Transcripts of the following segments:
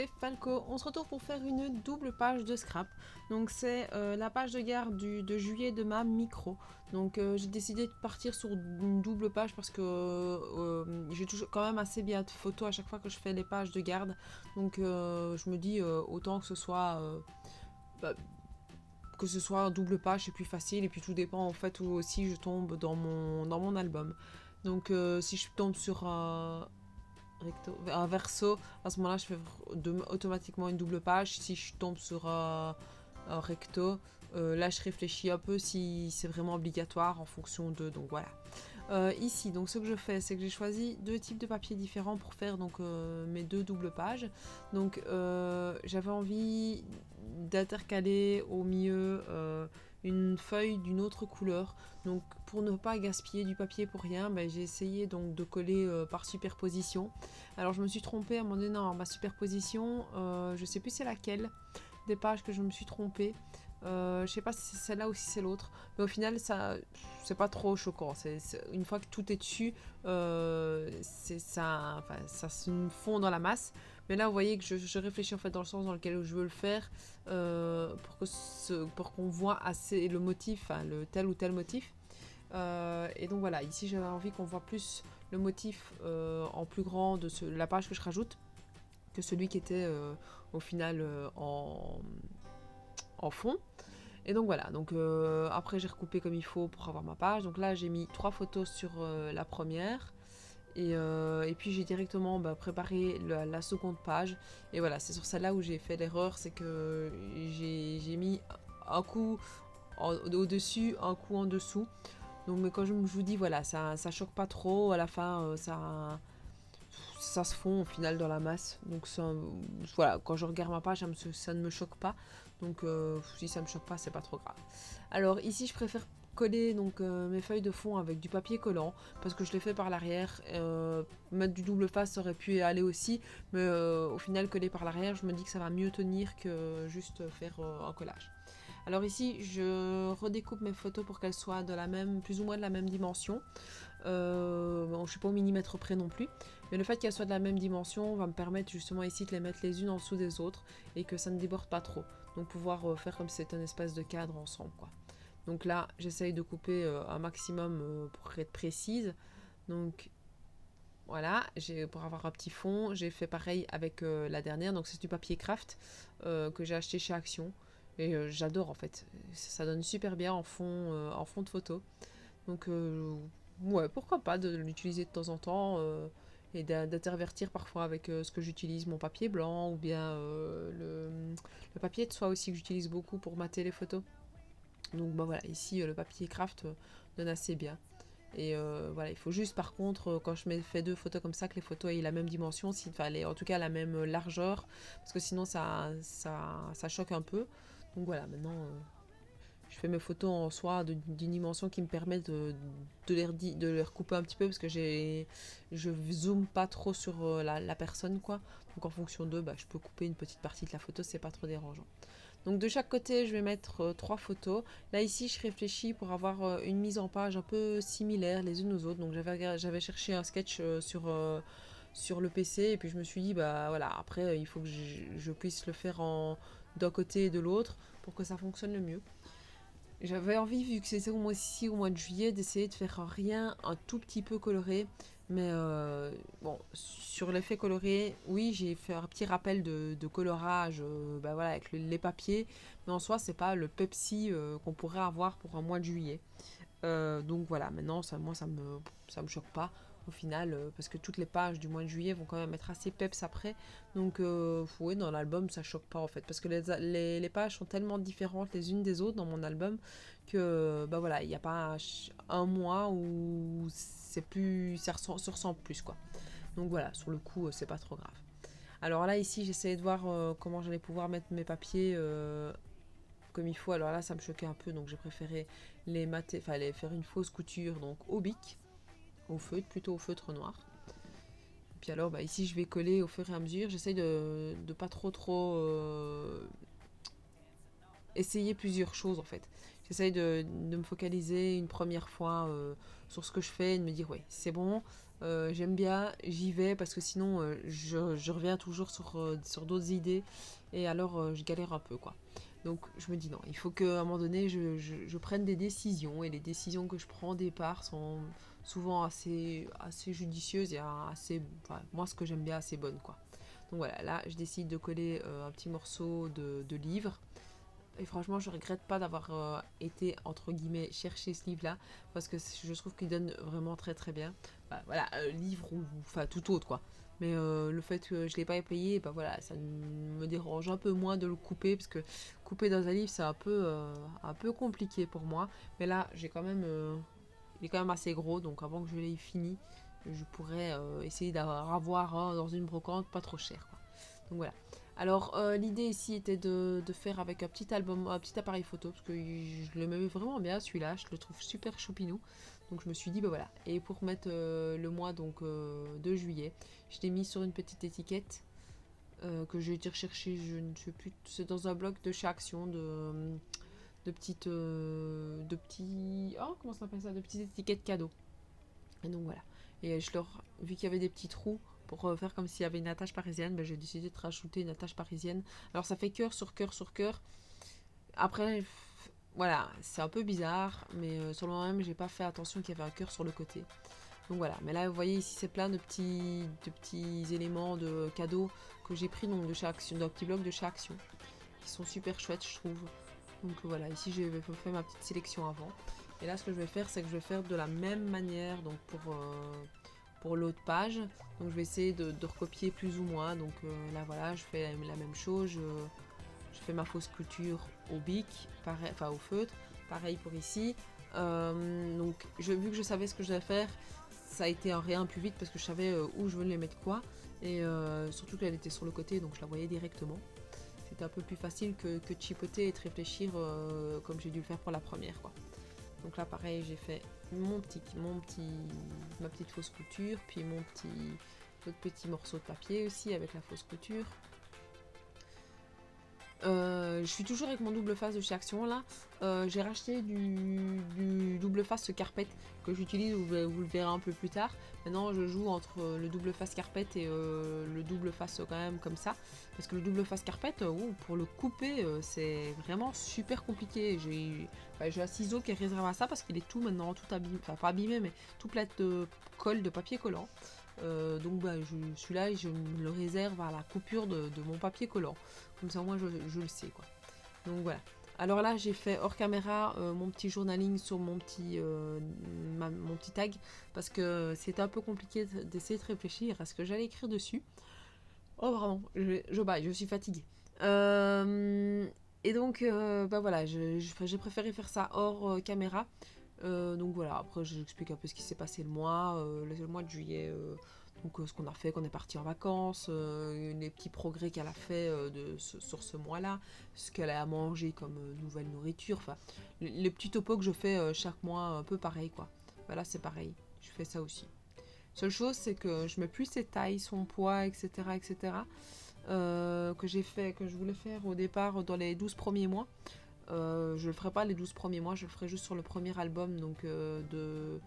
c'est Falco. On se retrouve pour faire une double page de scrap. Donc c'est la page de garde de juillet de ma micro. Donc j'ai décidé de partir sur une double page parce que j'ai toujours quand même assez bien de photos à chaque fois que je fais les pages de garde. Donc je me dis autant que ce soit double page, c'est plus facile et puis tout dépend en fait où aussi je tombe dans mon album. Donc si je tombe sur un verso, à ce moment-là je fais automatiquement une double page. Si je tombe sur un recto, là je réfléchis un peu si c'est vraiment obligatoire en fonction de, donc voilà. Ici, donc ce que je fais, c'est que j'ai choisi deux types de papier différents pour faire donc mes deux doubles pages. Donc j'avais envie d'intercaler au milieu une feuille d'une autre couleur. Donc pour ne pas gaspiller du papier pour rien, ben, j'ai essayé donc de coller par superposition. Alors je me suis trompée à un moment donné dans ma superposition, je sais plus c'est laquelle des pages que je me suis trompée. Je sais pas si c'est celle-là ou si c'est l'autre, mais au final ça c'est pas trop choquant. Une fois que tout est dessus, ça se fond dans la masse. Mais là vous voyez que je réfléchis en fait dans le sens dans lequel je veux le faire pour qu'on voit assez le motif, le tel ou tel motif. Et donc voilà, ici j'avais envie qu'on voit plus le motif en plus grand de la page que je rajoute que celui qui était au final en fond. Et donc voilà, donc après j'ai recoupé comme il faut pour avoir ma page. Donc là j'ai mis 3 photos sur la première. Et puis j'ai directement préparé la seconde page. Et voilà, c'est sur celle-là où j'ai fait l'erreur, c'est que j'ai mis un coup au-dessus, un coup en dessous. Donc mais quand je vous dis voilà, ça choque pas trop, à la fin ça se fond au final dans la masse. Donc ça, voilà, quand je regarde ma page, ça ne me choque pas. Donc si ça me choque pas, c'est pas trop grave. Alors ici, je préfère coller donc mes feuilles de fond avec du papier collant parce que je l'ai fait par l'arrière. Mettre du double face ça aurait pu aller aussi, mais au final coller par l'arrière, je me dis que ça va mieux tenir que juste faire un collage. Alors ici, je redécoupe mes photos pour qu'elles soient de la même, plus ou moins de la même dimension. Bon, je ne suis pas au millimètre près non plus, mais le fait qu'elles soient de la même dimension va me permettre justement ici de les mettre les unes en dessous des autres et que ça ne déborde pas trop. Donc pouvoir faire comme si c'était un espèce de cadre ensemble, quoi. Donc là, j'essaye de couper un maximum pour être précise. Donc voilà, pour avoir un petit fond, j'ai fait pareil avec la dernière. Donc c'est du papier craft que j'ai acheté chez Action. Et j'adore en fait. Ça donne super bien en fond de photo. Donc ouais, pourquoi pas de l'utiliser de temps en temps et d'intervertir parfois avec ce que j'utilise, mon papier blanc ou bien le papier de soie aussi que j'utilise beaucoup pour mater les photos. Donc bah voilà, ici le papier craft donne assez bien. Et voilà, il faut juste par contre, quand je fais deux photos comme ça, que les photos aient la même dimension, en tout cas la même largeur, parce que sinon ça choque un peu. Donc voilà, maintenant je fais mes photos en soie d'une dimension qui me permet de les recouper un petit peu parce que je zoome pas trop sur la personne quoi. Donc en fonction d'eux, je peux couper une petite partie de la photo, c'est pas trop dérangeant. Donc de chaque côté, je vais mettre 3 photos. Là ici, je réfléchis pour avoir une mise en page un peu similaire les unes aux autres. Donc j'avais cherché un sketch sur le PC et puis je me suis dit bah voilà, après il faut que je puisse le faire d'un côté et de l'autre pour que ça fonctionne le mieux. J'avais envie, vu que c'était aussi au mois de juillet, d'essayer de faire rien un tout petit peu coloré. Mais bon, sur l'effet coloré, oui, j'ai fait un petit rappel de colorage voilà, avec les papiers. Mais en soi, c'est pas le Pepsi qu'on pourrait avoir pour un mois de juillet. Donc voilà, maintenant, moi, ça me choque pas au final, parce que toutes les pages du mois de juillet vont quand même être assez peps après. Donc, ouais, dans l'album, ça choque pas en fait, parce que les pages sont tellement différentes les unes des autres dans mon album que, bah voilà, il n'y a pas un mois où se ressemble plus quoi. Donc voilà, sur le coup, c'est pas trop grave. Alors là, ici, j'essayais de voir comment j'allais pouvoir mettre mes papiers comme il faut. Alors là, ça me choquait un peu, donc j'ai préféré les mater, enfin les faire une fausse couture, donc au bic, au feutre, plutôt au feutre noir. Puis alors, ici, je vais coller au fur et à mesure. J'essaye de pas trop essayer plusieurs choses en fait. j'essaye de me focaliser une première fois sur ce que je fais et de me dire, ouais, c'est bon, j'aime bien, j'y vais, parce que sinon, je reviens toujours sur d'autres idées, et alors je galère un peu, quoi. Donc je me dis non, il faut qu'à un moment donné, je prenne des décisions, et les décisions que je prends au départ sont souvent assez judicieuses et assez, enfin, moi ce que j'aime bien, assez bonnes, quoi. Donc voilà, là je décide de coller un petit morceau de livre. Et franchement, je regrette pas d'avoir été, entre guillemets, chercher ce livre-là, parce que je trouve qu'il donne vraiment très très bien. Bah, voilà, livre ou enfin tout autre, quoi. Mais le fait que je ne l'ai pas payé, bah voilà, ça me dérange un peu moins de le couper, parce que couper dans un livre, c'est un peu compliqué pour moi. Mais là, il est quand même assez gros, donc avant que je l'ai fini, je pourrais essayer d'avoir un dans une brocante pas trop cher, quoi. Donc voilà. Alors l'idée ici était de faire avec un petit album, un petit appareil photo, parce que je l'aimais vraiment bien celui-là, je le trouve super choupinou. Donc je me suis dit, bah voilà. Et pour mettre le mois donc de juillet, je l'ai mis sur une petite étiquette que j'ai été rechercher, je ne sais plus, c'est dans un bloc de chez Action de petits, oh comment ça s'appelle ça, de petites étiquettes cadeaux. Et donc voilà. Et vu qu'il y avait des petits trous pour faire comme s'il y avait une attache parisienne, ben, j'ai décidé de rajouter une attache parisienne. Alors ça fait cœur sur cœur sur cœur. Après, voilà, c'est un peu bizarre, mais sur le moment même, j'ai pas fait attention qu'il y avait un cœur sur le côté. Donc voilà, mais là vous voyez ici c'est plein de petits éléments de cadeaux que j'ai pris donc de chez Action, d'un petit bloc de chez Action, qui sont super chouettes je trouve. Donc voilà, ici j'ai fait ma petite sélection avant. Et là ce que je vais faire, c'est que je vais faire de la même manière donc pour l'autre page. Donc je vais essayer de recopier plus ou moins. Donc là voilà, je fais la même chose, je fais ma fausse couture au bic, pareil, enfin au feutre, pareil pour ici. Donc vu que je savais ce que je devais faire, ça a été un rien plus vite parce que je savais où je voulais mettre quoi. Et surtout qu'elle était sur le côté, donc je la voyais directement. C'était un peu plus facile que de chipoter et de réfléchir comme j'ai dû le faire pour la première, quoi. Donc là pareil, j'ai fait ma petite fausse couture, puis l'autre petit morceau de papier aussi avec la fausse couture. Je suis toujours avec mon double face de chez Action là. J'ai racheté du double face carpette que j'utilise, vous le verrez un peu plus tard. Maintenant je joue entre le double face carpette et le double face quand même comme ça. Parce que le double face carpette, pour le couper, c'est vraiment super compliqué. J'ai un ciseau qui est réservé à ça parce qu'il est tout maintenant, tout abîmé, enfin pas abîmé mais tout plein de colle, de papier collant. Donc celui-là je me le réserve à la coupure de mon papier collant. Comme ça moi je le sais, quoi. Donc voilà. Alors là j'ai fait hors caméra mon petit journaling sur mon petit tag. Parce que c'était un peu compliqué d'essayer de réfléchir à ce que j'allais écrire dessus. Oh vraiment, je suis fatiguée. Et donc bah voilà, j'ai préféré faire ça hors caméra. Donc voilà, après j'explique un peu ce qui s'est passé le mois de juillet. Donc ce qu'on a fait, qu'on est parti en vacances, les petits progrès qu'elle a fait sur ce mois-là, ce qu'elle a mangé comme nouvelle nourriture, enfin les petits topos que je fais chaque mois, un peu pareil, quoi. Voilà, c'est pareil, je fais ça aussi. Seule chose, c'est que je mets plus ses tailles, son poids, etc., etc., que je voulais faire au départ dans les 12 premiers mois. Je le ferai pas les 12 premiers mois, je le ferai juste sur le premier album, donc de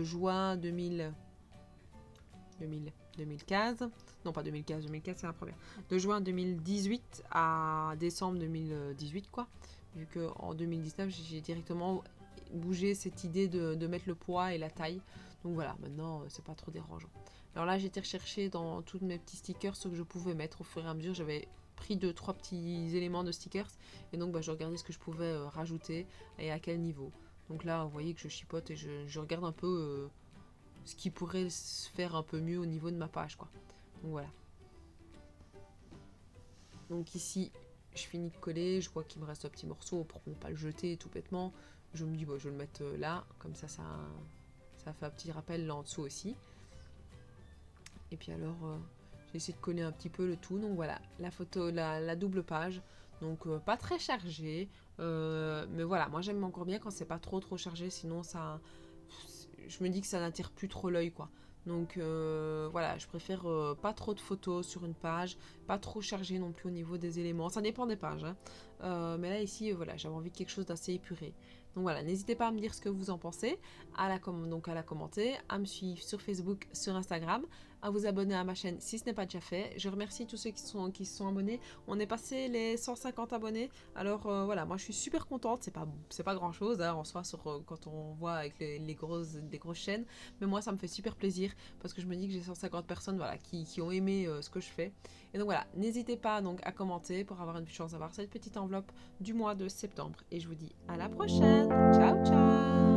juin 2015, non pas 2015 c'est la première, de juin 2018 à décembre 2018, quoi, vu que en 2019 j'ai directement bougé cette idée de mettre le poids et la taille. Donc voilà, maintenant c'est pas trop dérangeant. Alors là j'ai été rechercher dans tous mes petits stickers ce que je pouvais mettre au fur et à mesure. J'avais pris 2-3 petits éléments de stickers et donc je regardais ce que je pouvais rajouter et à quel niveau. Donc là vous voyez que je chipote et je regarde un peu ce qui pourrait se faire un peu mieux au niveau de ma page, quoi. Donc voilà. Donc ici, je finis de coller, je vois qu'il me reste un petit morceau pour ne pas le jeter tout bêtement. Je me dis, bon, je vais le mettre là, comme ça fait un petit rappel là en dessous aussi. Et puis alors, j'ai essayé de coller un petit peu le tout. Donc voilà, la photo, la double page. Donc pas très chargée, mais voilà, moi j'aime encore bien quand c'est pas trop chargé, sinon ça, je me dis que ça n'attire plus trop l'œil, quoi. Donc voilà, je préfère pas trop de photos sur une page, pas trop chargé non plus au niveau des éléments. Ça dépend des pages, hein. Mais là ici, voilà, j'avais envie de quelque chose d'assez épuré. Donc voilà, n'hésitez pas à me dire ce que vous en pensez, donc à la commenter, à me suivre sur Facebook, sur Instagram, à vous abonner à ma chaîne si ce n'est pas déjà fait. Je remercie tous ceux qui se sont abonnés. On est passé les 150 abonnés. Alors voilà, moi je suis super contente. C'est pas grand chose hein, en soi quand on voit avec les grosses chaînes. Mais moi ça me fait super plaisir parce que je me dis que j'ai 150 personnes voilà, qui ont aimé ce que je fais. Et donc voilà, n'hésitez pas donc à commenter pour avoir une chance d'avoir cette petite enveloppe du mois de septembre. Et je vous dis à la prochaine. Ciao ciao.